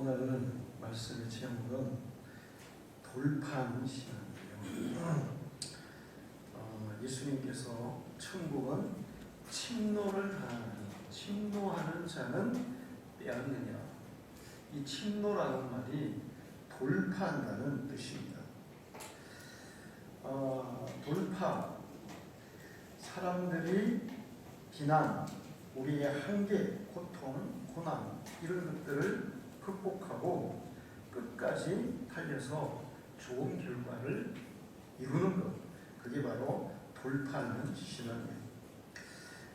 오늘 말씀의 제목은 돌파하는 신앙이에요. 예수님께서 천국은 침노하는 자는 빼앗느니라. 이 침노라는 말이 돌파한다는 뜻입니다. 돌파, 사람들이 비난, 우리의 한계, 고통, 고난 이런 것들을 극복하고 끝까지 달려서 좋은 결과를 이루는 것, 그게 바로 돌파하는 신앙이에요.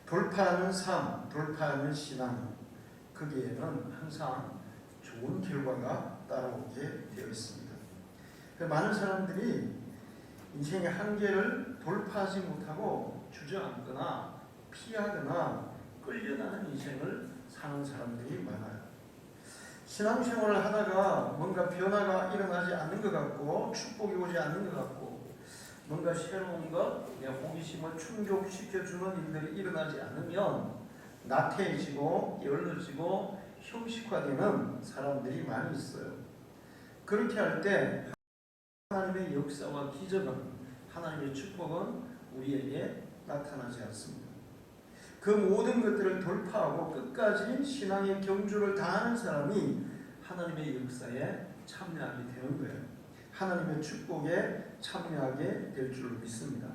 돌파하는 삶, 돌파하는 신앙, 거기에는 항상 좋은 결과가 따라오게 되어 있습니다. 많은 사람들이 인생의 한계를 돌파하지 못하고 주저앉거나 피하거나 끌려가는 인생을 사는 사람들이 많아요. 신앙생활을 하다가 뭔가 변화가 일어나지 않는 것 같고 축복이 오지 않는 것 같고 뭔가 새로운 것, 내 호기심을 충족시켜주는 일들이 일어나지 않으면 나태해지고 게을러지고 형식화되는 사람들이 많이 있어요. 그렇게 할 때 하나님의 역사와 기적은, 하나님의 축복은 우리에게 나타나지 않습니다. 그 모든 것들을 돌파하고 끝까지 신앙의 경주를 다하는 사람이 하나님의 역사에 참여하게 되는 거예요. 하나님의 축복에 참여하게 될 줄 믿습니다.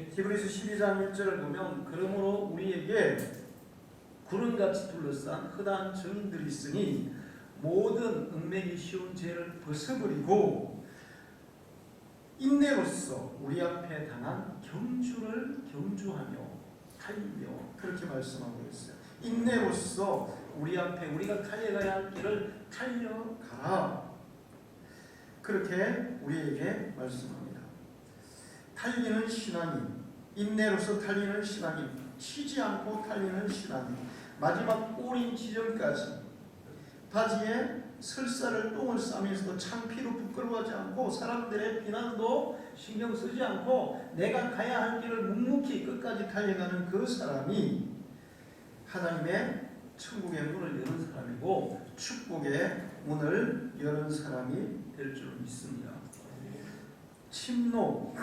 히브리서 12장 1절을 보면 그러므로 우리에게 구름같이 둘러싼 흔한 증인들이 있으니 모든 은맥이 쉬운 죄를 벗어버리고 인내로써 우리 앞에 당한 경주를 경주하며 달리며, 그렇게 말씀하고 있어요. 인내로써 우리 앞에 우리가 달려가야 할 길을 달려가라, 그렇게 우리에게 말씀합니다. 달리는 신앙이, 인내로서 달리는 신앙이, 쉬지 않고 달리는 신앙이, 마지막 꼬린 지점까지 바지에 설사를 똥을 싸면서도 창피로 부끄러워하지 않고 사람들의 비난도 신경 쓰지 않고 내가 가야 할 길을 묵묵히 끝까지 달려가는 그 사람이 하나님의 천국의 문을 여는 사람이고 축복의 문을 여는 사람이 될 줄 믿습니다. 침노,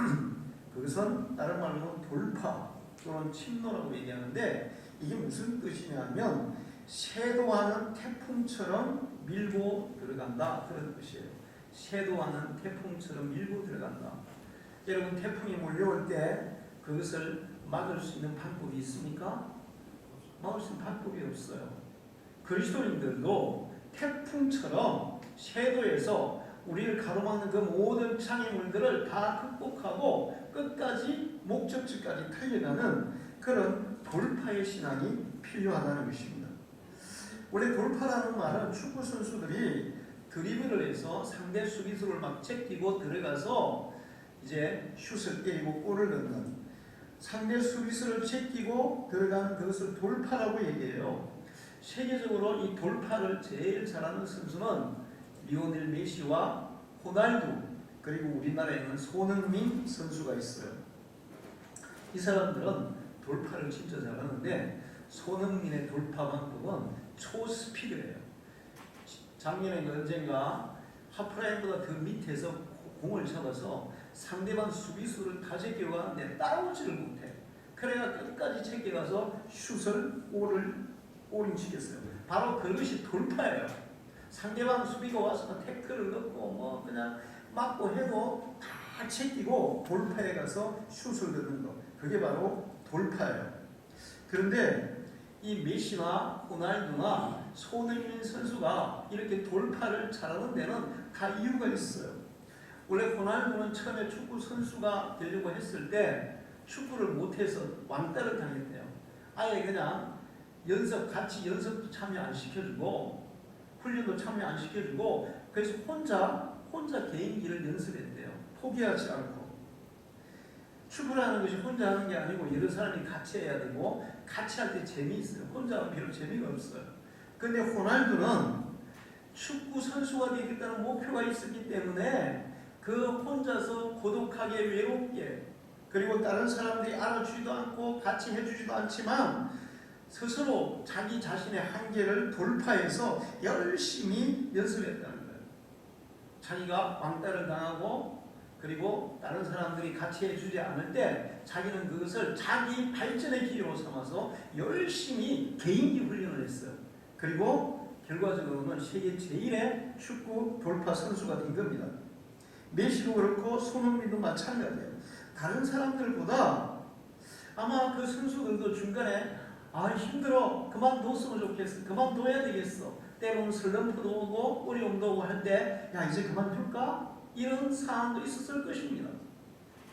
그것은 다른 말로 돌파 또는 침노라고 얘기하는데 이게 무슨 뜻이냐면 쇄도하는 태풍처럼 밀고 들어간다, 그런 뜻이에요. 쇄도하는 태풍처럼 밀고 들어간다. 여러분, 태풍이 몰려올 때 그것을 막을 수 있는 방법이 있습니까? 막을 수 있는 방법이 없어요. 그리스도인들도 태풍처럼 쇄도해서 우리를 가로막는 그 모든 장애물들을 다 극복하고 끝까지 목적지까지 달려가는 그런 돌파의 신앙이 필요하다는 것입니다. 원래 돌파라는 말은 축구 선수들이 드리블을 해서 상대 수비수를 막 제끼고 들어가서 이제 슛을 때리고 골을 넣는, 상대 수비수를 제끼고 들어가는 그것을 돌파라고 얘기해요. 세계적으로 이 돌파를 제일 잘하는 선수는 리오넬 메시와 호날두, 그리고 우리나라에는 손흥민 선수가 있어요. 이 사람들은 돌파를 진짜 잘하는데 손흥민의 돌파 방법은 초스피드예요. 작년에 언젠가 하프라인보다 그 밑에서 공을 잡아서 상대방 수비수를 다 제껴가는데 따라오지를 못해. 그래가 끝까지 제껴가서 슛을 골인치겠어요. 바로 그것이 돌파예요. 상대방 수비가 와서 태클을 넣고 뭐 그냥 맞고 해도 다 제끼고 돌파에 가서 슛을 넣는 것, 그게 바로 돌파예요. 그런데 이 메시나 호날두나 손흥민 선수가 이렇게 돌파를 잘하는 데는 다 이유가 있어요. 원래 호날두는 처음에 축구 선수가 되려고 했을 때 축구를 못해서 왕따를 당했대요. 아예 그냥 같이 연습도 참여 안 시켜주고 훈련도 참여 안 시켜주고 그래서 혼자 개인기를 연습했대요. 포기하지 않고. 축구라는 것이 혼자 하는 게 아니고 여러 사람이 같이 해야 되고 같이 할 때 재미있어요. 혼자 하면 별로 재미가 없어요. 그런데 호날두는 축구 선수가 되겠다는 목표가 있었기 때문에 그 혼자서 고독하게 외롭게, 그리고 다른 사람들이 알아주지도 않고 같이 해주지도 않지만 스스로 자기 자신의 한계를 돌파해서 열심히 연습했다는 거예요. 자기가 왕따를 당하고 그리고 다른 사람들이 같이 해주지 않을 때 자기는 그것을 자기 발전의 기회로 삼아서 열심히 개인기 훈련을 했어요. 그리고 결과적으로는 세계 제1의 축구 돌파 선수가 된 겁니다. 메시도 그렇고 손흥민도 마찬가지예요. 다른 사람들보다 아마 그 선수들도 중간에 힘들어, 그만뒀으면 좋겠어, 그만둬야 되겠어, 때로는 슬럼프도 오고 어려움도 오고 할 때 야 이제 그만둘까? 이런 상황도 있었을 것입니다.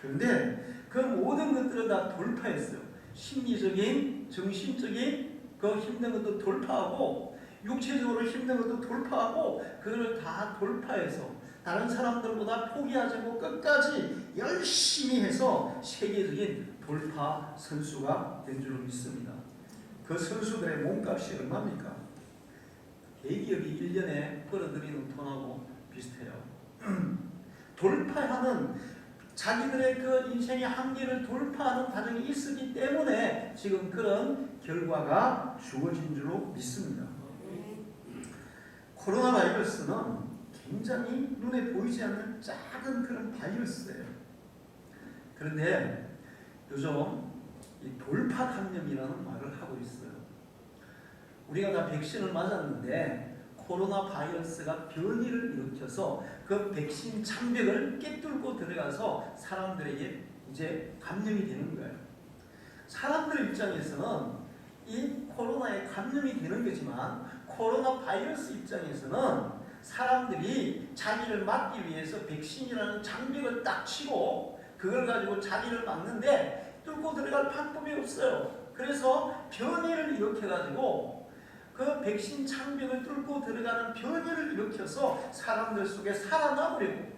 그런데 그 모든 것들을 다 돌파했어요. 심리적인, 정신적인 그 힘든 것도 돌파하고 육체적으로 힘든 것도 돌파하고 그걸 다 돌파해서 다른 사람들보다 포기하지 않고 끝까지 열심히 해서 세계적인 돌파 선수가 된 줄 믿습니다. 그 선수들의 몸값이 얼마입니까? 대기업이 1년에 벌어들이는 돈하고 비슷해요. 돌파하는 자기들의 그 인생의 한계를 돌파하는 과정이 있었기 때문에 지금 그런 결과가 주어진 줄로 믿습니다. 코로나 바이러스는 굉장히 눈에 보이지 않는 작은 그런 바이러스예요. 그런데 요즘 이 돌파 감염이라는 말을 하고 있어요. 우리가 다 백신을 맞았는데 코로나 바이러스가 변이를 일으켜서 그 백신 장벽을 깨뚫고 들어가서 사람들에게 이제 감염이 되는 거예요. 사람들 입장에서는 이 코로나에 감염이 되는 거지만 코로나 바이러스 입장에서는 사람들이 자기를 막기 위해서 백신이라는 장벽을 딱 치고 그걸 가지고 자기를 막는데 뚫고 들어갈 방법이 없어요. 그래서 변이를 일으켜가지고 그 백신 장벽을 뚫고 들어가는 변이를 일으켜서 사람들 속에 살아남으려고,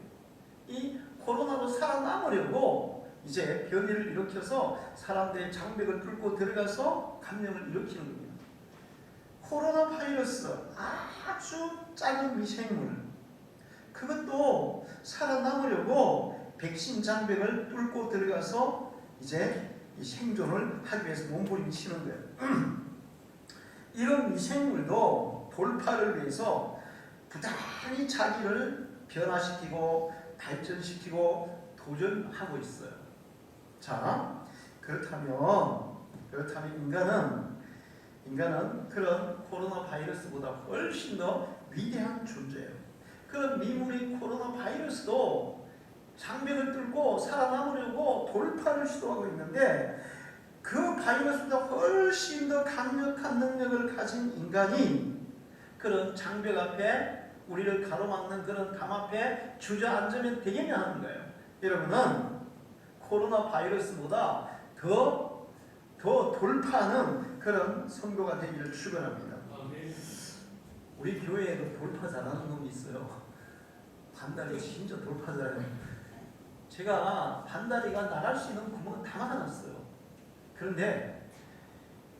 이 코로나도 살아남으려고 이제 변이를 일으켜서 사람들의 장벽을 뚫고 들어가서 감염을 일으키는 겁니다. 코로나 바이러스 아주 작은 미생물, 그것도 살아남으려고 백신 장벽을 뚫고 들어가서 이제 이 생존을 하기 위해서 몸부림치는 거예요. 이런 미생물도 돌파를 위해서 부단히 자기를 변화시키고 발전시키고 도전하고 있어요. 자, 그렇다면 인간은 그런 코로나 바이러스보다 훨씬 더 위대한 존재예요. 그런 미물이 코로나 바이러스도 장벽을 뚫고 살아남으려고 돌파를 시도하고 있는데 그 바이러스보다 훨씬 더 강력한 능력을 가진 인간이 그런 장벽 앞에 우리를 가로막는 그런 강 앞에 주저앉으면 되겠냐 하는 거예요. 여러분은 코로나 바이러스보다 더 돌파하는 그런 선거가 되기를 축원합니다. 우리 교회에도 돌파 잘하는 놈이 있어요. 반다리 진짜 돌파 잘해요. 제가 반다리가 나갈 수 있는 구멍을 다 막아놨어요. 그런데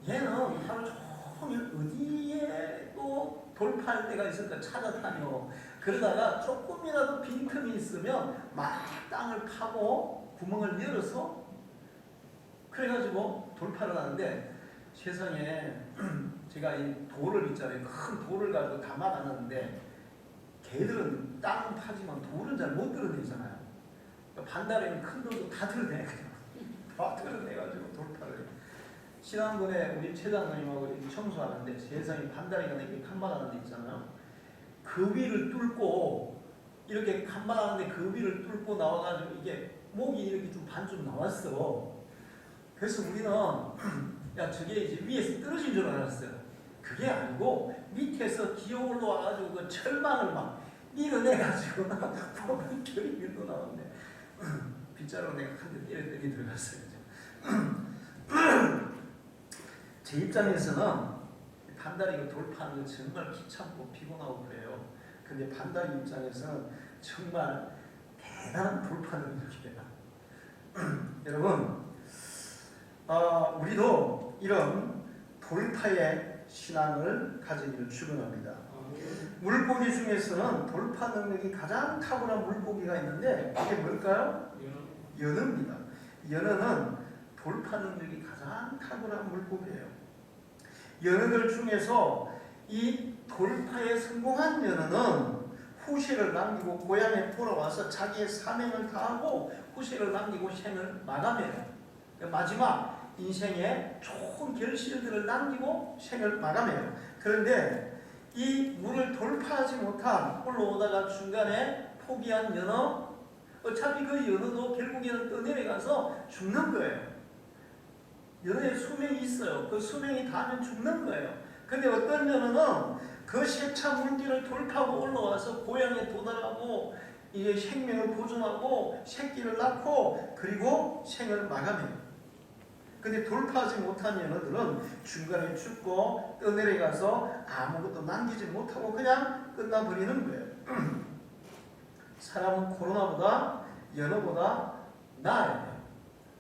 얘는 하루 종일 어디에 또 돌파할 때가 있을까 찾아다녀. 그러다가 조금이라도 빈틈이 있으면 막 땅을 파고 구멍을 열어서 그래가지고 돌파를 하는데 세상에 제가 이 돌을 있잖아요. 큰 돌을 가지고 다 막아놨는데 개들은 땅은 파지만 돌은 잘 못 드러내잖아요. 반다리는 큰 돌도 다 드러내. 다 드러내가지고 돌파를 해요. 지난번에 우리 최장로님하고 청소하는데 세상에 반다리가 이렇게 칸막하는 데 있잖아요. 그 위를 뚫고 이렇게 칸막하는데 그 위를 뚫고 나와가지고 이게 목이 이렇게 좀 반쯤 나왔어. 그래서 우리는 야 저게 이제 위에서 떨어진 줄 알았어요. 그게 아니고 밑에서 기어 올라와가지고 그 철망을 막 밀어내가지고 보면 결이 밀고 나왔네. 빗자루 내가 한 대 때렸더니 들어갔어요. 제 입장에서는 반다리가 돌파하는 거 정말 귀찮고 피곤하고 그래요. 근데 반다리 입장에서는 정말 대단한 돌파 능력이에요. 여러분, 우리도 이런 돌파의 신앙을 가지기를 축원합니다. 물고기 중에서는 돌파 능력이 가장 탁월한 물고기가 있는데 그게 뭘까요? 연어입니다. 연어는 돌파 능력이 가장 탁월한 물고기예요. 연어들 중에서 이 돌파에 성공한 연어는 후세를 남기고 고향에 돌아와서 자기의 사명을 다하고 후세를 남기고 생을 마감해요. 마지막 인생의 좋은 결실들을 남기고 생을 마감해요. 그런데 이 물을 돌파하지 못한 올라오다가 중간에 포기한 연어, 어차피 그 연어도 결국에는 떠내려가서 죽는 거예요. 연어의 수명이 있어요. 그 수명이 닿으면 죽는 거예요. 근데 어떤 연어는 그 세차 물길을 돌파하고 올라와서 고향에 도달하고 이제 생명을 보존하고 새끼를 낳고 그리고 생을 마감해요. 근데 돌파하지 못한 연어들은 중간에 죽고 떠내려가서 아무것도 남기지 못하고 그냥 끝나버리는 거예요. 사람은 코로나보다 연어보다 나아야 돼요.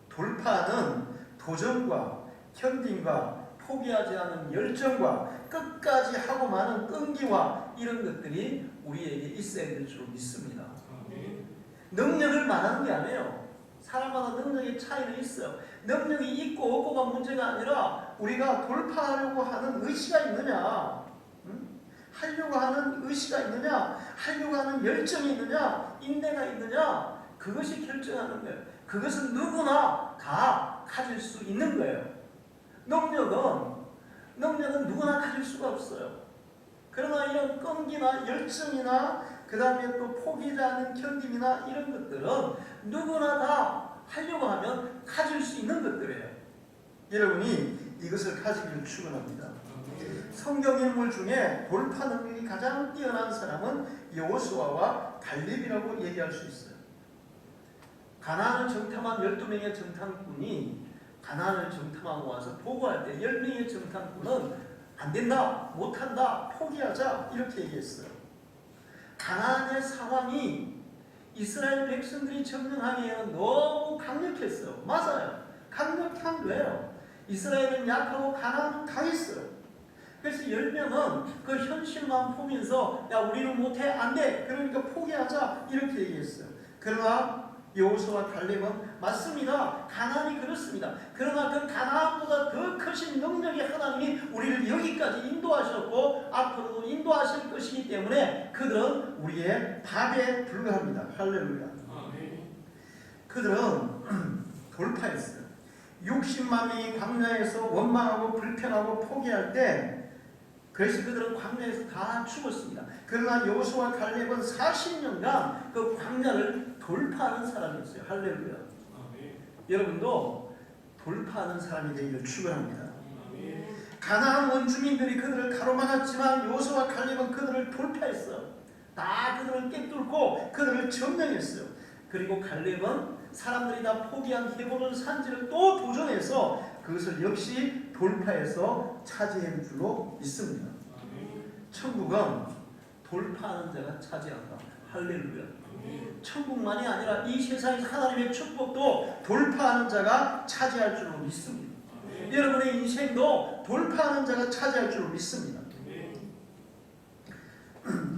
돌파는 도전과 견딘과 포기하지 않는 열정과 끝까지 하고 마는 끈기와 이런 것들이 우리에게 있어야 될 줄 믿습니다. 능력을 말하는 게 아니에요. 사람마다 능력의 차이는 있어요. 능력이 있고 없고가 문제가 아니라 우리가 돌파하려고 하는 의지가 있느냐, 하려고 하는 의지가 있느냐, 하려고 하는 열정이 있느냐, 인내가 있느냐, 그것이 결정하는 거예요. 그것은 누구나 다 가질 수 있는 거예요. 능력은 누구나 가질 수가 없어요. 그러나 이런 끈기나 열정이나 그 다음에 또 포기하지 않는 견딤이나 이런 것들은 누구나 다 하려고 하면 가질 수 있는 것들이에요. 여러분이 이것을 가지기를 축원합니다. 성경 인물 중에 돌파 능력이 가장 뛰어난 사람은 여호수아와 갈렙이라고 얘기할 수 있어요. 가나안을 정탐한 12명의 정탐꾼이 가나안을 정탐하고 와서 보고할 때 10명의 정탐꾼은 안 된다, 못한다, 포기하자 이렇게 얘기했어요. 가나안의 상황이 이스라엘 백성들이 점령하기에는 너무 강력했어요. 맞아요. 강력한 거예요. 이스라엘은 약하고 가나안은 강했어요. 그래서 10명은 그 현실만 보면서 야 우리는 못해, 안 돼, 그러니까 포기하자 이렇게 얘기했어요. 그러나 여호수아와 갈렙은 맞습니다. 가나안이 그렇습니다. 그러나 그 가나안보다 더 크신 능력의 하나님이 우리를 여기까지 인도하셨고 앞으로도 인도하실 것이기 때문에 그들은 우리의 밥에 불과합니다. 할렐루야. 그들은 돌파했어요. 60만 명이 광야에서 원망하고 불평하고 포기할 때 그래서 그들은 광야에서 다 죽었습니다. 그러나 여호수아와 갈렙은 40년간 그 광야를 돌파하는 사람이었어요. 할렐루야. 여러분도 돌파하는 사람이 되기를 축원합니다. 가나안 원주민들이 그들을 가로막았지만 여호수아와 갈렙은 그들을 돌파했어요. 다 그들을 꿰뚫고 그들을 점령했어요. 그리고 갈렙은 사람들이 다 포기한 헤브론 산지를 또 도전해서 그것을 역시 돌파해서 차지한 줄로 믿습니다. 천국은 돌파하는 자가 차지한다. 할렐루야. 천국만이 아니라 이 세상의 하나님의 축복도 돌파하는 자가 차지할 줄로 믿습니다. 여러분의 인생도 돌파하는 자가 차지할 줄로 믿습니다.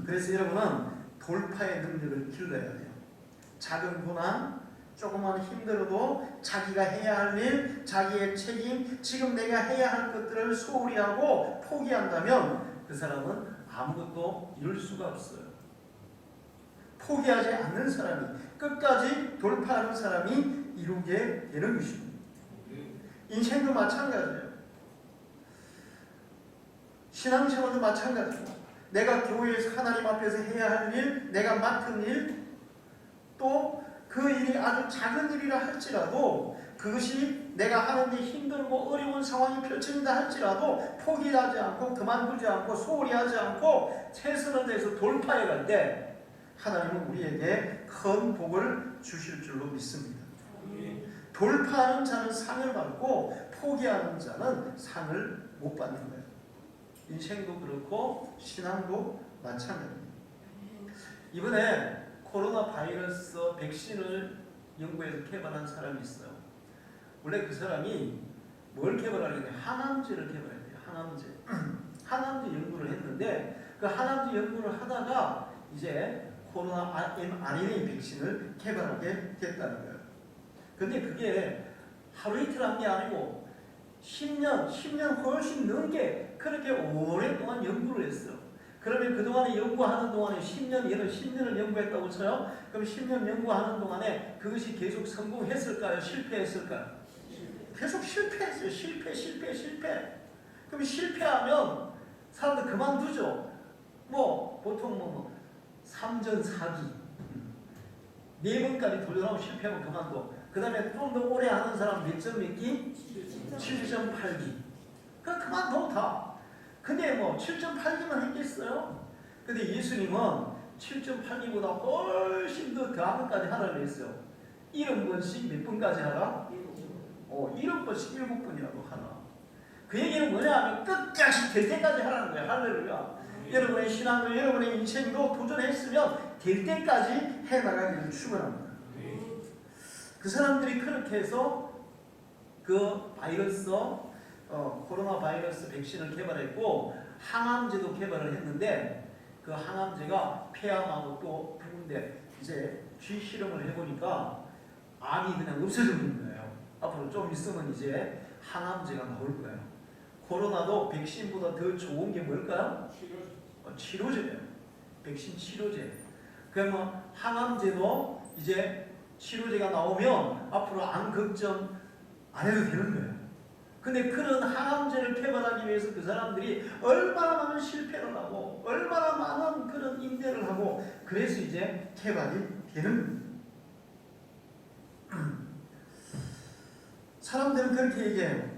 그래서 여러분은 돌파의 능력을 길러야 돼요. 작은 고난, 조금만 힘들어도 자기가 해야 할 일, 자기의 책임, 지금 내가 해야 할 것들을 소홀히 하고 포기한다면 그 사람은 아무것도 이룰 수가 없어요. 포기하지 않는 사람이, 끝까지 돌파하는 사람이 이루게 되는 것입니다. 인생도 마찬가지예요. 신앙생활도 마찬가지고 내가 교회에서 하나님 앞에서 해야 할 일, 내가 맡은 일, 또 그 일이 아주 작은 일이라 할지라도 그것이 내가 하는데 힘들고 어려운 상황이 펼쳐진다 할지라도 포기하지 않고 그만두지 않고 소홀히 하지 않고 최선을 다해서 돌파해 갈 때 하나님은 우리에게 큰 복을 주실 줄로 믿습니다. 돌파하는 자는 상을 받고 포기하는 자는 상을 못 받는 거예요. 인생도 그렇고 신앙도 마찬가지입니다. 이번에 코로나 바이러스 백신을 연구해서 개발한 사람이 있어요. 원래 그 사람이 뭘 개발하려면 항암제를 개발했대요. 항암제 연구를 했는데 그 항암제 연구를 하다가 이제 코로나 mRNA 백신을 개발하게 됐다는 거예요. 근데 그게 하루 이틀 한 게 아니고 10년 훨씬 넘게 그렇게 오랫동안 연구를 했어요. 그러면 그동안에 연구하는 동안에 10년, 예를 10년을 연구했다고 쳐요. 그럼 10년 연구하는 동안에 그것이 계속 성공했을까요? 실패했을까요? 계속 실패했어요. 실패. 그럼 실패하면 사람들 그만두죠. 뭐 보통 뭐 3전 4기 4번까지 도전하고 실패하면 그만둬. 그 다음에 좀 더 오래 하는 사람 몇 점 몇 기? 7.8기. 그만둬 다. 근데 뭐 7.8기만 했겠어요? 근데 예수님은 7.8기보다 훨씬 더 다음까지 하라고 했어요. 70번씩 몇 번까지 하라? 7번씩 7번이라고 하라. 그 얘기는 뭐냐 하면 끝까지 될 때까지 하라는 거예요. 할렐루야. 여러분의 신앙을, 여러분의 인생도 도전했으면 될 때까지 해나가기를 축원합니다. 그 사람들이 그렇게 해서 그 바이러스, 코로나 바이러스 백신을 개발했고 항암제도 개발을 했는데 그 항암제가 폐암하고 또 부분데 이제 쥐 실험을 해보니까 암이 그냥 없어지는 거예요. 앞으로 좀 있으면 이제 항암제가 나올 거예요. 코로나도 백신보다 더 좋은 게 뭘까요? 치료제예요. 백신 치료제. 그러면 항암제도 이제 치료제가 나오면 앞으로 암 걱정 안 해도 되는 거예요. 근데 그런 항암제를 개발하기 위해서 그 사람들이 얼마나 많은 실패를 하고 얼마나 많은 그런 인내를 하고 그래서 이제 개발이 되는 거예요. 사람들은 그렇게 얘기해요.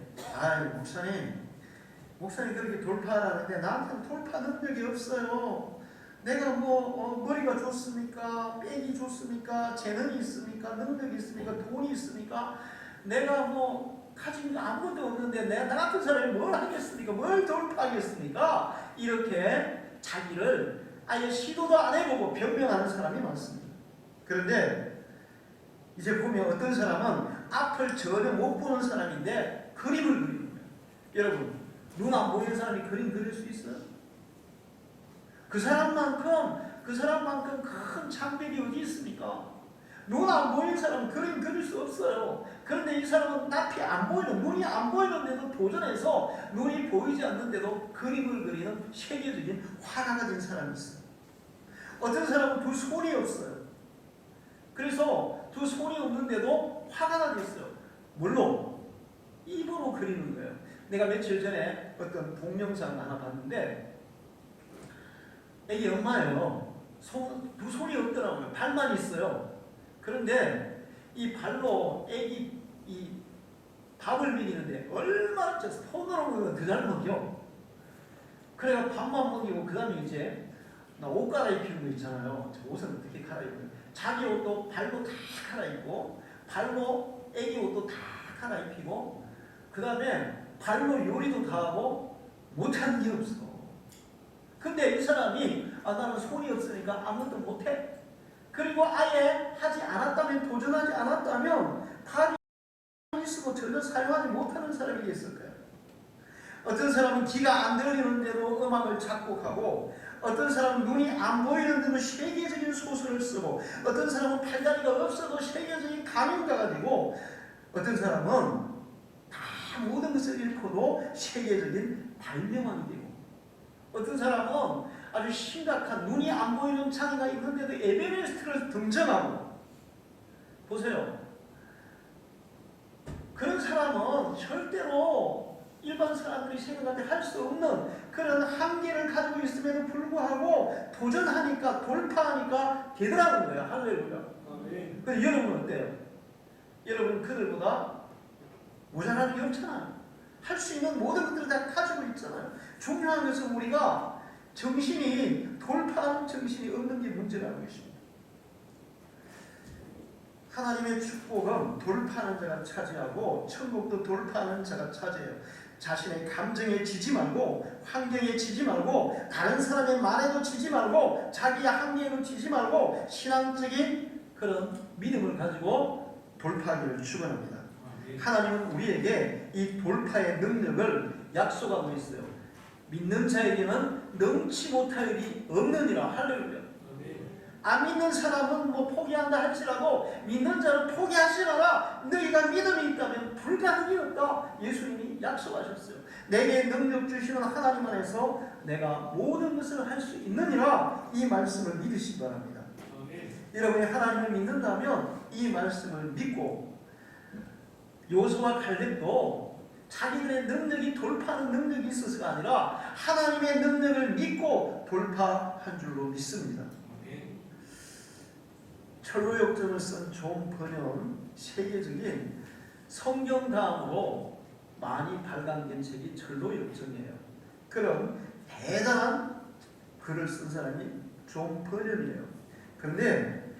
목사님 그렇게 돌파하라는데 나한테는 돌파 능력이 없어요. 내가 머리가 좋습니까? 빽이 좋습니까? 재능이 있습니까? 능력이 있습니까? 돈이 있습니까? 내가 가진 게 아무것도 없는데 나 같은 사람이 뭘 하겠습니까? 뭘 돌파하겠습니까? 이렇게 자기를 아예 시도도 안 해보고 변명하는 사람이 많습니다. 그런데 이제 보면 어떤 사람은 앞을 전혀 못 보는 사람인데 그림을 그리는 거예요. 여러분, 눈 안 보이는 사람이 그림 그릴 수 있어요? 그 사람만큼 큰 창백이 어디 있습니까? 눈 안 보이는 사람은 그림 그릴 수 없어요. 그런데 이 사람은 앞이 안 보이는, 눈이 안 보이는데도 도전해서 눈이 보이지 않는데도 그림을 그리는 세계적인 화가가 된 사람이 있어요. 어떤 사람은 두 손이 없어요. 그래서 두 손이 없는데도 화가가 됐어요. 뭘로? 입으로 그리는 거예요. 내가 며칠 전에 어떤 동영상 하나 봤는데 애기 엄마예요. 두 손이 없더라고요. 발만 있어요. 그런데 이 발로 애기 이 밥을 먹이는데 얼마나 손으로 먹으면 더 잘 먹여. 그래가 밥만 먹이고 그 다음에 이제 나 옷 갈아입히는 거 있잖아요. 저 옷은 어떻게 갈아입어요? 자기 옷도 발로 다 갈아입고 발로 애기 옷도 다 갈아입히고 그 다음에 발로 요리도 다 하고 못하는 게 없어. 근데 이 사람이 나는 손이 없으니까 아무것도 못해. 그리고 아예 하지 않았다면, 도전하지 않았다면 발이 있어도 전혀 사용하지 못하는 사람이 있을 거예요. 어떤 사람은 귀가 안 들리는데도 음악을 작곡하고 어떤 사람은 눈이 안 보이는데도 세계적인 소설을 쓰고 어떤 사람은 팔다리가 없어도 세계적인 가명가가 되고 어떤 사람은 다 모든 것을 잃고도 세계적인 발명왕이 되고 어떤 사람은 아주 심각한 눈이 안 보이는 장애가 있는데도 에베레스트를 등정하고 보세요. 그런 사람은 절대로 일반 사람들이 생각할 때 할 수 없는 그런 한계를 가지고 있음에도 불구하고 도전하니까 돌파하니까 되더라는 거예요. 할렐루야. 근데 여러분은 어때요? 여러분은 그들보다 모자라는 게 없잖아요. 할 수 있는 모든 것들을 다 가지고 있잖아요. 중요한 것은 우리가 정신이 돌파하는 정신이 없는 게 문제라는 것입니다. 하나님의 축복은 돌파하는 자가 차지하고 천국도 돌파하는 자가 차지해요. 자신의 감정에 지지 말고 환경에 지지 말고 다른 사람의 말에도 지지 말고 자기의 한계에도 지지 말고 신앙적인 그런 믿음을 가지고 돌파하기를 축원합니다. 하나님은 우리에게 이 돌파의 능력을 약속하고 있어요. 믿는 자에게는 능치 못할 일이 없느니라. 할렐루야. 안 믿는 사람은 뭐 포기한다 할지라도 믿는 자는 포기하지 마라. 너희가 믿음이 있다면 불가능이 없다. 예수님이 약속하셨어요. 내게 능력 주시는 하나님 안에서 내가 모든 것을 할 수 있느니라. 이 말씀을 믿으시기 바랍니다. 여러분이 하나님을 믿는다면 이 말씀을 믿고 요수와 갈렙도 자기들의 능력이 돌파하는 능력이 있어서가 아니라 하나님의 능력을 믿고 돌파한 줄로 믿습니다. 철로 역정을 쓴 존 번연 세계적인 성경 다음으로 많이 발간된 책이 철로 역정이에요. 그럼 대단한 글을 쓴 사람이 존 번연이에요. 그런데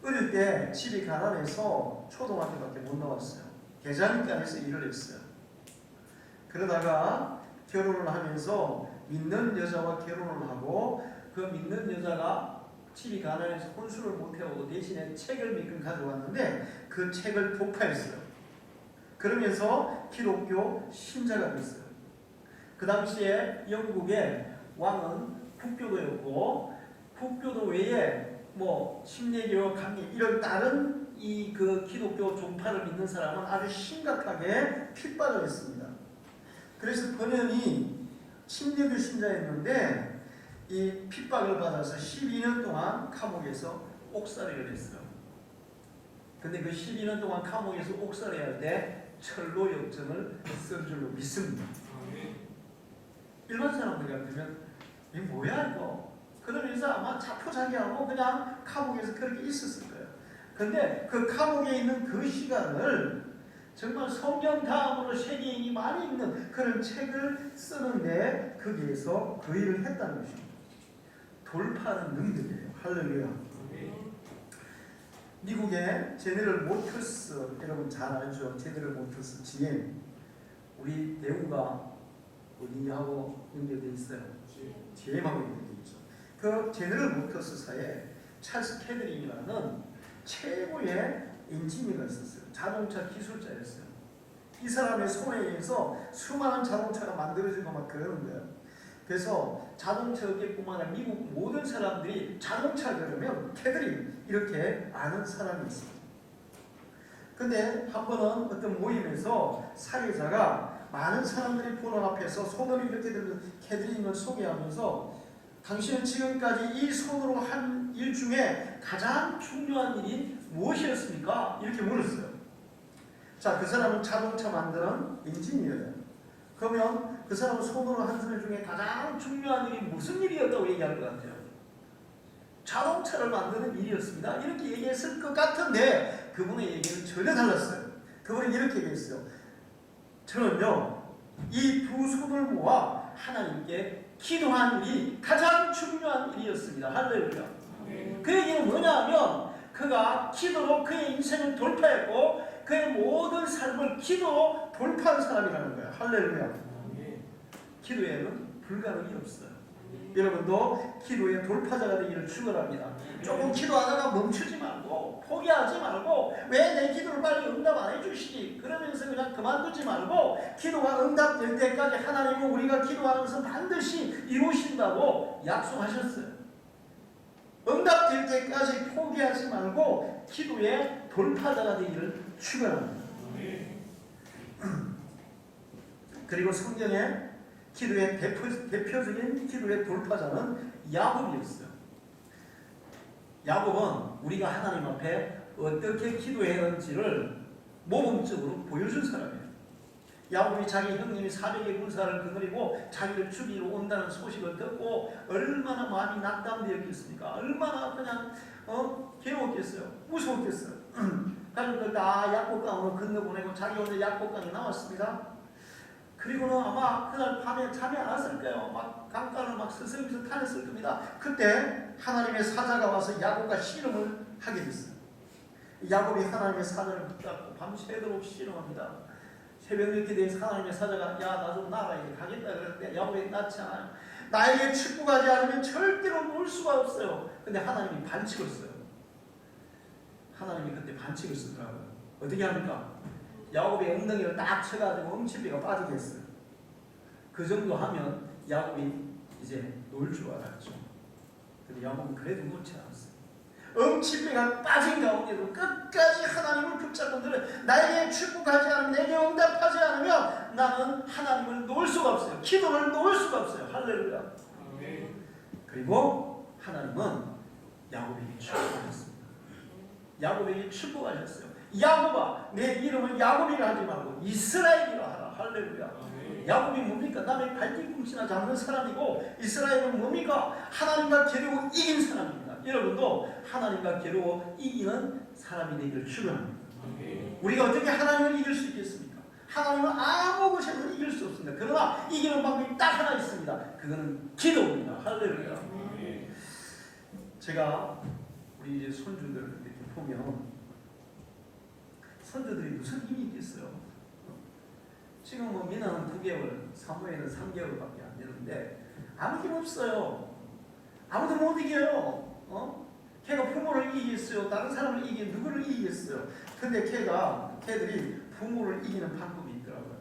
어릴 때 집이 가난해서 초등학교밖에 못 나왔어요. 계장간에서 일을 했어요. 그러다가 결혼을 하면서 믿는 여자와 결혼을 하고 그 믿는 여자가 집이 가난해서 혼수를 못해오고 대신에 책을 몇 권 가져왔는데 그 책을 독파했어요. 그러면서 기독교 신자가 됐어요. 그 당시에 영국의 왕은 북교도였고 북교도 외에 뭐 침례교, 강리 이런 다른 이 그 기독교 종파를 믿는 사람은 아주 심각하게 핍박을 했습니다. 그래서 번연이 침례교 신자였는데 이 핍박을 받아서 12년 동안 감옥에서 옥살이를 했어요. 근데 그 12년 동안 감옥에서 옥살이 할 때 철로 역정을 쓴 줄로 믿습니다. 일반 사람들 같으면 이게 뭐야 이거? 그러면서 아마 자포자기하고 그냥 감옥에서 그렇게 있었을 거예요. 근데 그 감옥에 있는 그 시간을 정말 성경 다음으로 세계인이 많이 읽는 그런 책을 쓰는데 거기에서 그 일을 했다는 것입니다. 돌파하는 능력이에요. 할렐루야. 미국의 제너럴 모터스, 여러분 잘 알죠? 제너럴 모터스 GM. 우리 대우가 어디하고 연결되어 있어요? GM하고 연결되어 있죠. 그 제너럴 모터스사에 찰스 캐드린이라는 최고의 엔지니어가 있었어요. 자동차 기술자였어요. 이 사람의 손에 의해서 수많은 자동차가 만들어지고 막 그러는 거예요. 그래서 자동차 업계뿐만 아니라 미국 모든 사람들이 자동차 그러면 캐드린 이렇게 아는 사람이 있어요. 근데 한 번은 어떤 모임에서 사회자가 많은 사람들이 보는 앞에서 손을 이렇게 들고 캐드린을 소개하면서 당신은 지금까지 이 손으로 한 일 중에 가장 중요한 일이 무엇이었습니까? 이렇게 물었어요. 자, 그 사람은 자동차 만드는 엔지니어예요. 그러면 그 사람은 손으로 한 일 중에 가장 중요한 일이 무슨 일이었다고 얘기할 것 같아요? 자동차를 만드는 일이었습니다. 이렇게 얘기했을 것 같은데 그분의 얘기는 전혀 달랐어요. 그분은 이렇게 얘기했어요. 저는요, 이 두 손을 모아 하나님께 기도한 일이 가장 중요한 일이었습니다. 할렐루야. 그 얘기는 뭐냐면 그가 기도로 그의 인생을 돌파했고 그의 모든 삶을 기도로 돌파한 사람이라는 거예요. 할렐루야. 기도에는 불가능이 없어요. 여러분도 기도의 돌파자가 되기를 축원합니다. 조금 기도하다가 멈추지 말고 포기하지 말고 왜 내 기도를 빨리 응답 안 해주시지 그러면서 그냥 그만두지 말고 기도가 응답될 때까지 하나님은 우리가 기도하는 것은 반드시 이루신다고 약속하셨어요. 응답될 때까지 포기하지 말고 기도의 돌파자가 되기를 축원합니다. 그리고 성경에 기도의 대표적인 기도의 돌파자는 야곱이었어요. 야곱은 우리가 하나님 앞에 어떻게 기도해야 하는지를 모범적으로 보여준 사람이에요. 야곱이 자기 형님이 400의 군사를 거느리고 자기를 죽이러 온다는 소식을 듣고 얼마나 마음이 낙담되었겠습니까? 얼마나 그냥 괴로웠겠어요. 무서웠겠어요. 가족들 다 약복강으로 건너보내고 자기 혼자 약복강에 나왔습니다. 그리고는 아마 그날 밤에 잠이 안 왔을 거예요. 막 강가를 막 스스럼에서 타냈을 겁니다. 그때 하나님의 사자가 와서 야곱과 씨름을 하게 됐어요. 야곱이 하나님의 사자를 붙잡고 밤새도록 씨름합니다. 새벽 늦게 돼서 하나님의 사자가 야 나 좀 나가 이제 가겠다 그랬는데 야곱이 낫지 않아요. 나에게 축복하지 않으면 절대로 놀 수가 없어요. 근데 하나님이 반칙을 써요. 하나님이 그때 반칙을 쓰더라고요. 어떻게 합니까? 야곱의 엉덩이를 딱 쳐가지고 엉치뼈가 빠지게 했어요. 그 정도 하면 야곱이 이제 놀 줄 알았죠. 근데 야곱은 그래도 놓지 않았어요. 엄지배가 빠진 가운데도 끝까지 하나님을 붙잡고 늘어 나에게 축복하지 않으면, 내게 응답하지 않으면 나는 하나님을 놓을 수가 없어요. 기도를 놓을 수가 없어요. 할렐루야. 그리고 하나님은 야곱에게 축복하셨습니다. 야곱에게 축복하셨어요. 야곱아, 내 이름을 야곱이라 하지 말고 이스라엘이라 하라. 할렐루야. 야곱이 뭡니까? 남의 발뒤꿈치나 잡는 사람이고, 이스라엘은 뭡니까? 하나님과 겨루어 이긴 사람입니다. 여러분도 하나님과 겨루어 이기는 사람이 되기를 축원합니다. 우리가 어떻게 하나님을 이길 수 있겠습니까? 하나님은 아무 것에도 이길 수 없습니다. 그러나 이기는 방법이 딱 하나 있습니다. 그거는 기도입니다. 할렐루야. 제가 우리 이제 손주들 이렇게 보면 손주들이 무슨 힘이 있겠어요? 지금 뭐 민아는 9개월, 사무엘은 3개월밖에 안 되는데 아무 힘 없어요. 아무도 못 이겨요. 걔가 부모를 이기겠어요? 다른 사람을 누구를 이기겠어요? 근데 걔들이 부모를 이기는 방법이 있더라고요.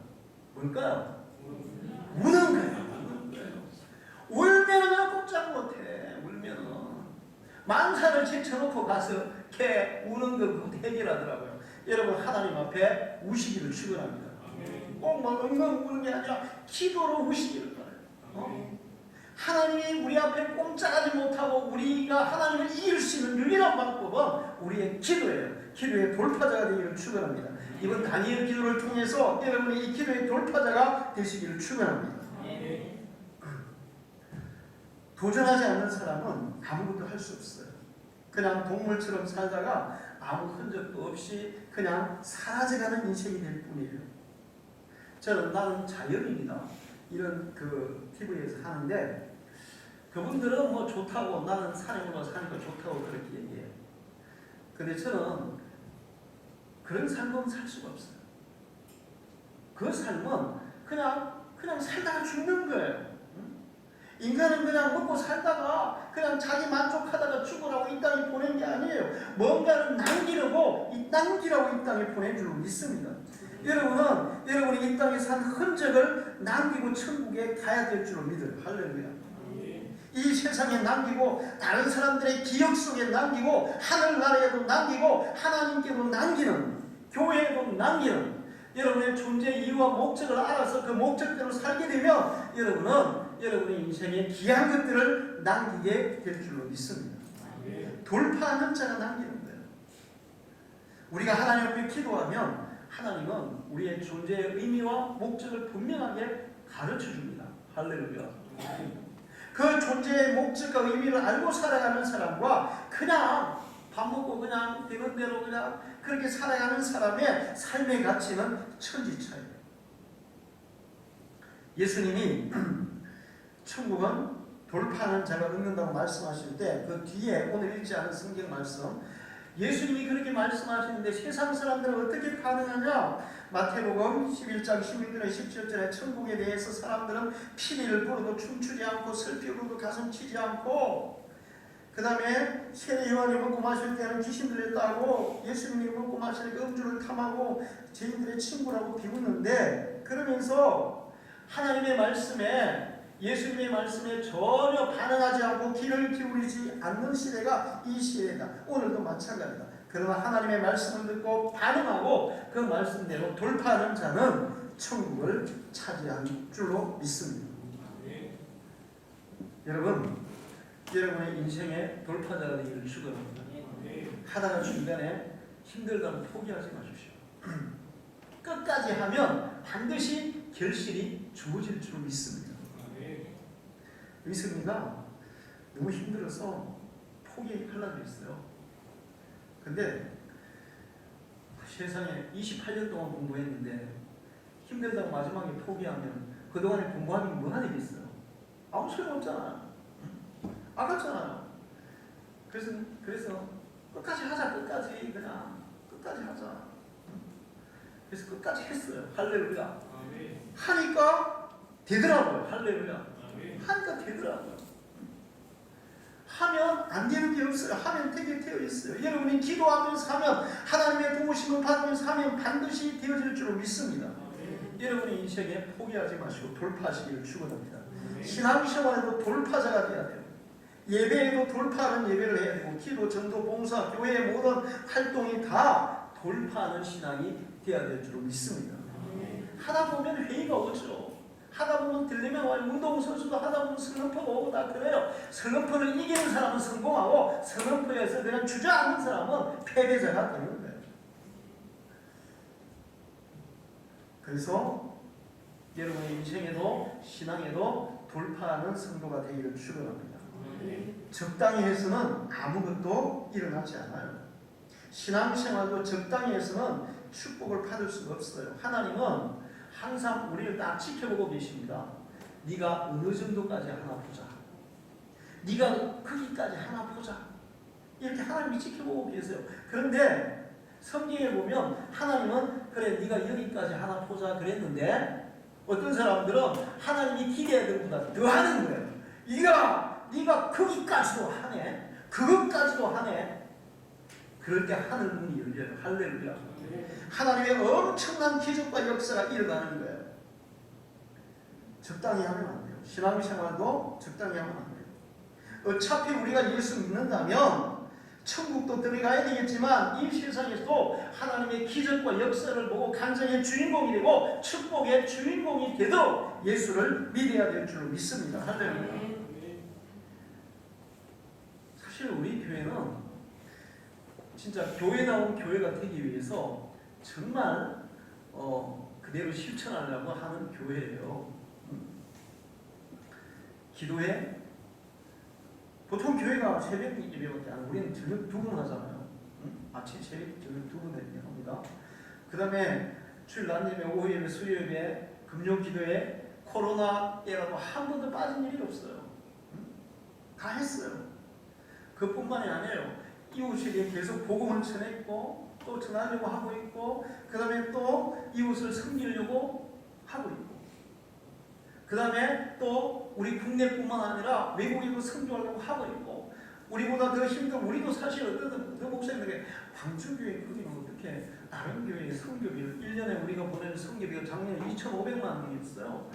뭘까요? 우는 거예요. 울면은 꼼짝 못해. 울면은 만사를 제쳐놓고 가서 걔 우는 거 해결하더라고요. 여러분, 하나님 앞에 우시기를 축원합니다. 꼭 뭐 엉엉 우는 게 아니라 기도로 우시기를 바라요. 하나님이 우리 앞에 꼼짝하지 못하고 우리가 하나님을 이길 수 있는 유일한 방법은 우리의 기도예요. 기도의 돌파자가 되기를 축원합니다. 이번 다니엘 기도를 통해서 여러분이 이 기도의 돌파자가 되시기를 축원합니다. 도전하지 않는 사람은 아무것도 할 수 없어요. 그냥 동물처럼 살다가 아무 흔적도 없이 그냥 사라져가는 인생이 될 뿐이에요. 저는 나는 자연인이다 이런 TV에서 하는데, 그분들은 뭐 좋다고, 나는 산에 올라 사니까 좋다고 그렇게 얘기해요. 근데 저는 그런 삶은 살 수가 없어요. 그 삶은 그냥 살다가 죽는 거예요. 인간은 그냥 먹고 살다가 그냥 자기 만족하다가 죽으라고 이 땅에 보낸 게 아니에요. 뭔가를 남기려고 이 땅에 보낸 줄 믿습니다. 여러분이 이 땅에 산 흔적을 남기고 천국에 가야 될 줄로 믿어요. 할렐루야. 이 세상에 남기고, 다른 사람들의 기억 속에 남기고, 하늘나라에도 남기고, 하나님께도 남기는, 교회에도 남기는, 여러분의 존재 이유와 목적을 알아서 그 목적대로 살게 되면 여러분의 인생에 귀한 것들을 남기게 될 줄로 믿습니다. 돌파하는 자가 남기는 거예요. 우리가 하나님 앞에 기도하면 하나님은 우리의 존재의 의미와 목적을 분명하게 가르쳐 줍니다. 할렐루야. 그 존재의 목적과 의미를 알고 살아가는 사람과 그냥 밥 먹고 그냥 되는 대로 그냥 그렇게 살아가는 사람의 삶의 가치는 천지차이예요. 예수님이 천국은 돌파하는 자가 얻는다고 말씀하실 때 그 뒤에 오늘 읽지 않은 성경 말씀, 예수님이 그렇게 말씀하시는데 세상 사람들은 어떻게 반응하냐? 마태복음 11장 16절에 17절에 천국에 대해서 사람들은 피리를 부르고 춤추지 않고 슬피 울고 가슴 치지 않고, 그 다음에 세례 요한이 먹고 마실 때는 귀신 들렸다고, 예수님이 먹고 마실 때 음주를 탐하고 죄인들의 친구라고 비웃는데, 그러면서 하나님의 말씀에, 예수님의 말씀에 전혀 반응하지 않고 귀를 기울이지 않는 시대가 이 시대다. 오늘도 마찬가지다. 그러나 하나님의 말씀을 듣고 반응하고 그 말씀대로 돌파하는 자는 천국을 차지한 줄로 믿습니다. 여러분의 인생의 돌파자가 되기를 축원합니다. 하다가 중간에 힘들다면 포기하지 마십시오. 끝까지 하면 반드시 결실이 주어질 줄 믿습니다. 의성이가 너무 힘들어서 포기하려고 했어요. 근데 세상에 28년 동안 공부했는데 힘들다고 마지막에 포기하면 그동안에 공부한 게 뭐가 되겠어요? 아무 소용없잖아요. 아깝잖아요. 그래서 끝까지 하자. 끝까지 하자. 그래서 끝까지 했어요. 할렐루야. 하니까 되더라고요. 할렐루야. 하니까 되더라고요. 하면 안 되는 게 없어요. 하면 되게 되어 있어요. 여러분이 기도하면서 하면, 하나님의 도우심을 받으면서 하면 반드시 되어질 줄로 믿습니다. 여러분의 인생에 포기하지 마시고 돌파하시기를 축원합니다. 신앙생활에도 돌파자가 되어야 돼요. 예배에도 돌파하는 예배를 해야 되고 기도, 전도, 봉사, 교회의 모든 활동이 다 돌파하는 신앙이 되어야 될 줄로 믿습니다. 하다 보면 회의가 오죠. 하다 보면 딜레마가 와요. 운동선수도 하다 보면 슬럼프가 오고 다 그래요. 슬럼프를 이기는 사람은 성공하고 슬럼프에서 그냥 주저앉는 사람은 패배자가 되는 거예요. 그래서 여러분의 인생에도 신앙에도 돌파하는 성도가 되기를 축원합니다. 적당히 해서는 아무것도 일어나지 않아요. 신앙생활도 적당히 해서는 축복을 받을 수가 없어요. 하나님은 항상 우리를 딱 지켜보고 계십니다. 네가 어느 정도까지 하나 보자. 네가 거기까지 하나 보자. 이렇게 하나님이 지켜보고 계세요. 그런데 성경에 보면 하나님은 그래 네가 여기까지 하나 보자 그랬는데 어떤 사람들은 하나님이 기대하는 것보다 더 하는 거예요. 네가 거기까지도 하네. 그것까지도 하네. 그럴 때 하늘 문이 열려요. 할렐루야. 하나님의 엄청난 기적과 역사가 일어나는 거예요. 적당히 하면 안 돼요. 신앙생활도 적당히 하면 안 돼요. 어차피 우리가 예수 믿는다면 천국도 들어가야 되겠지만 이 세상에서도 하나님의 기적과 역사를 보고 간증의 주인공이 되고 축복의 주인공이 되도록 예수를 믿어야 될 줄로 믿습니다. 할렐루야. 사실 우리 교회는 진짜 교회다운 교회가 되기 위해서 정말 그대로 실천하려고 하는 교회예요. 기도회 보통 교회가 새벽 예배밖에 안 하고 우리는 저녁 2번 하잖아요. 아침 새벽 저녁 2번 예배합니다. 그 다음에 주일 낮 예배, 오후 예배, 수요 예배, 금요 기도회, 코로나 에라도 한 번도 빠진 일이 없어요. 다 했어요. 그뿐만이 아니에요. 이웃에게 계속 복음을 전했고 또 전하려고 하고 있고 그 다음에 또 이웃을 섬기려고 하고 있고 그 다음에 또 우리 국내뿐만 아니라 외국에도 선교하려고 하고 있고 우리보다 더 힘든 우리도 사실 어떤 목사님에게 광주교회 거기는 어떻게 다른 교회의 선교비를 1년에 우리가 보내는 선교비가 작년에 2,500만 원이었어요.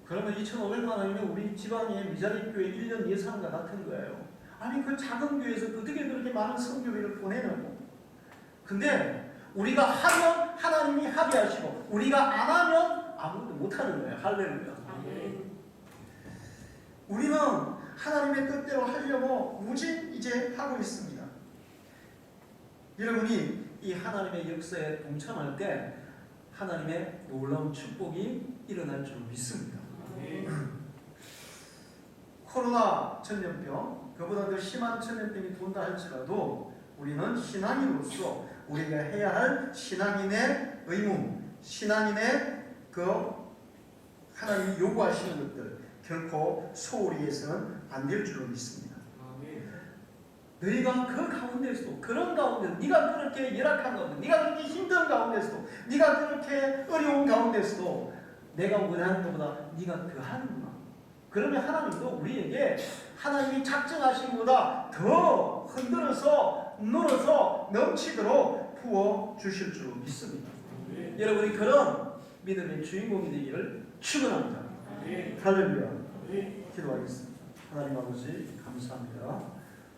그러면 2,500만 원이면 우리 지방의 미자립교회 1년 예산과 같은 거예요. 아니 그 작은 교회에서 어떻게 그렇게 많은 선교비를 보내냐고. 근데 우리가 하면 하나님이 하게 하시고 우리가 안 하면 아무것도 못하는 거예요. 할렐루야. 우리는 하나님의 뜻대로 하려고 무진 이제 하고 있습니다. 여러분이 이 하나님의 역사에 동참할 때 하나님의 놀라운 축복이 일어날 줄 믿습니다. 코로나 전염병, 그보다 더 심한 전염병이 돈다 할지라도 우리는 신앙인으로서 우리가 해야 할 신앙인의 의무, 신앙인의 그 하나님이 요구하시는 것들 결코 소홀히 해서는 안 될 줄로 믿습니다. 너희가 그 가운데서도 그런 가운데 네가 그렇게 열악한 가운데 네가 그렇게 힘든 가운데서도 네가 그렇게 어려운 가운데서도 내가 원하는 것보다 네가 더 하는구나. 그러면 하나님도 우리에게 하나님이 작정하신 것보다 더 흔들어서 눌어서 넘치도록 부어주실 줄 믿습니다. 여러분이 그런 믿음의 주인공이 되기를 축원합니다. 할렐루야. 기도하겠습니다. 하나님 아버지 감사합니다.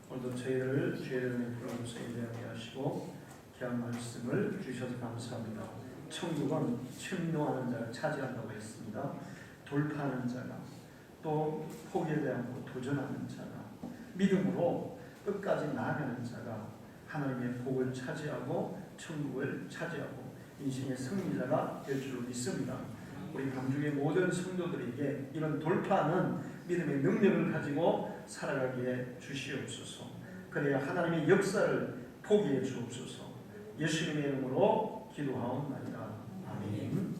오늘도 저희를 죄를 풀어주셔서 예배하게 하시고 귀한 말씀을 주셔서 감사합니다. 천국은 침노하는 자를 차지한다고 했습니다. 돌파하는 자가 또 포기하지 않고 도전하는 자가 믿음으로 끝까지 나아가는 자가 하나님의 복을 차지하고 천국을 차지하고 인생의 승리자가 될 줄로 믿습니다. 우리 강중의 모든 성도들에게 이런 돌파하는 믿음의 능력을 가지고 살아가기에 주시옵소서. 그래야 하나님의 역사를 포기해 주옵소서. 예수님의 이름으로 기도하옵나이다. 아멘.